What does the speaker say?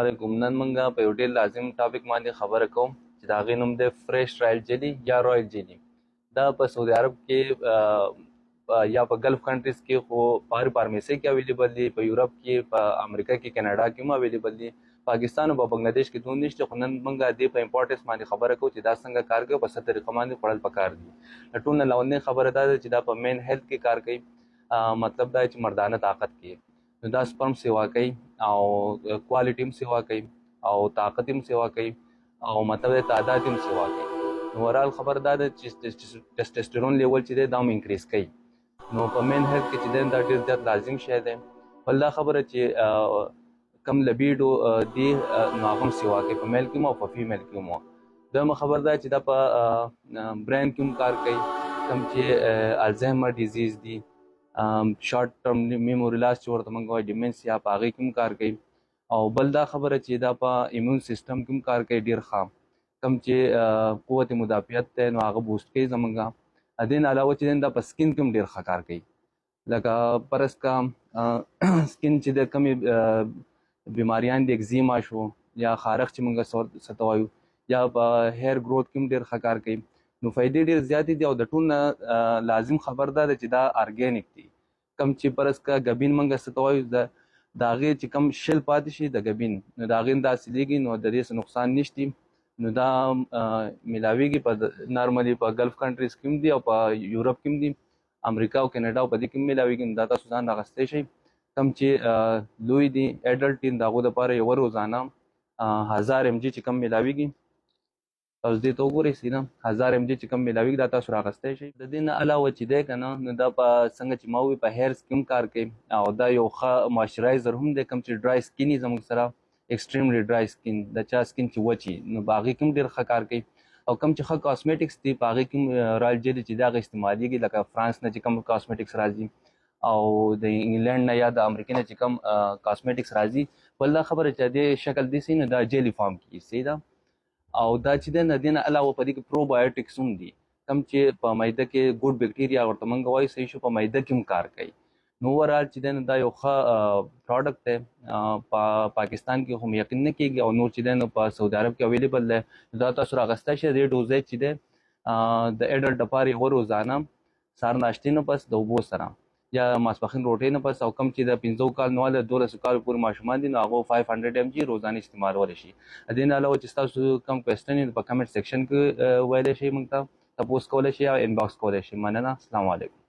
علیکم. نن موږ په یو ډېر لازم ټاپک باندې خبره کوم چې د هغې نوم دی فریش رایل جیلی یا رایل جیلی. دا په سعودي عرب کې یا په ګلف کنټریز کې خو په هر فارمیسۍ کې اویلیبل دي، په یورپ کې، په امریکا کې، کینیډا کې هم اویلیبل دي، پاکستان او په بنګلادیش کې دومره نشته. خو نن موږ دې په امپورټنس باندې خبره کوو چې دا څنګه کار کوي، په څه طریقه باندې خوړل پکار دي. د ټول نه لومړنۍ خبره دا ده چې دا په مین هیلث کې کار کوي. مطلب دا چې مردانه طاقت کې نو دا سپرم سیوا کوي او کوالټي هم سیوا کوي او طاقت هم سیوا کوي او مطلب د تعداد هم سیوا کوي. نو ورال خبر دا ده چې ټسټسټرون لیول چې دی دا هم انکریز کوي. نو په مین هیلث کې چې دی دا ډېر زیات لازم شی دی. بل دا خبره چې کم لبیډو دی نو هغه هم سیوا کوي، په میل کې هم او په فیمیل کې هم. دویمه خبر دا چې دا په برین کې هم کار کوي، کم چې الزایمر ډیزیز دی، شارټ ټرم میموري لاس چې ورته موږ وایو ډیمنسیا، په هغې کې هم کار کوي. او بل دا خبره چې دا په ایمیون سیسټم کې هم کار کوي ډېر ښه، کم چې قوت مدافعت دی نو هغه بوسټ کوي زموږ. دې نه علاوه چې دا په سکین کې هم ډېر ښه کار کوي، لکه پرس کا سکین چې د کمې بیماریان د اکزیما شو یا خارښ چې موږ څه ته وایو، یا په هیر گروث کې هم ډېر ښه کار کوي. نو فایدې ډېر زیاتې دي او د ټول نه لازم خبر دا ده چې دا ارګینک دي. کم چې فرض کا ګبین موږ څه ته وایو، د هغې چې کم شل پاتې شي د ګبین نو د هغې نه دا حاصلېږي نو د دې څه نقصان نشتی. نو دا میلاویږي په نارملي په ګلف کنټریز کې هم دي او په یورپ کې هم دي، امریکا او کینیډا او په دې کې هم میلاویږي. نو دا تاسو ځان راغستی شئ. کم چې لوی دي ایډلټ دي د هغو دپاره یوه روزانه 1000 mg چې کم میلاویږي، تاسو دې ته وګورئ سینه 1000 mg چې کم میلاویږي دا تاسو راغستی شئ. د دې نه علاوه چې دی که نه نو دا په څنګه چې ما ووایي په هیرز کې هم کار کوي او دا یو ښه موئسچرایزر هم دی. کم چې ډرای سکین زموږ سره ایکسټریملی ډرای سکین، د چا سکین چې وچ نو په هغې کې هم ډېر ښه کار کوي. او کم چې ښه کاسمیټکس دي په هغې کې هم رایل جیلی چې دی هغه استعمالېږي، لکه فرانس نه چې کوم کاسمیټکس راځي او د انګلینډ نه یا د امریکې نه چې کوم کاسمیټکس راځي. بل دا خبره چې دې شکل دي نو دا جیلی فارم کې صحیح ده. او دا چې دی د دې نه علاوه په دې کې پروبایوټکس هم دي، کم چې په معده کې ګوډ بیکټیریا ورته موږ وایو صحیح شو، په معده کې هم کار کوي. نو اوورال چې دی دا یو ښه پروډکټ دی. په پاکستان کې خو یقین نه کېږي او نور چې دی نو په سعودي عرب کې اویلیبل دی. دا تاسو راغستی شئ. دې ډوزیج چې دی د ایډلټ لپاره یوه روزانه سهار ناشتې نه پس د اوبو سره یا ماسپښین روټۍ نه پس، او کم چې د 15 کال نه واله 12 کالو پورې ماشومان دي نو هغه 500 mg روزانه استعمالولی شي. دې نه علاوه چې ستاسو کوم کوېسچن وي په کمنټ سیکشن کې ویلی شئ، موږ ته تپوس کولی شئ یا انباکس کولی شئ. مننه. السلام علیکم.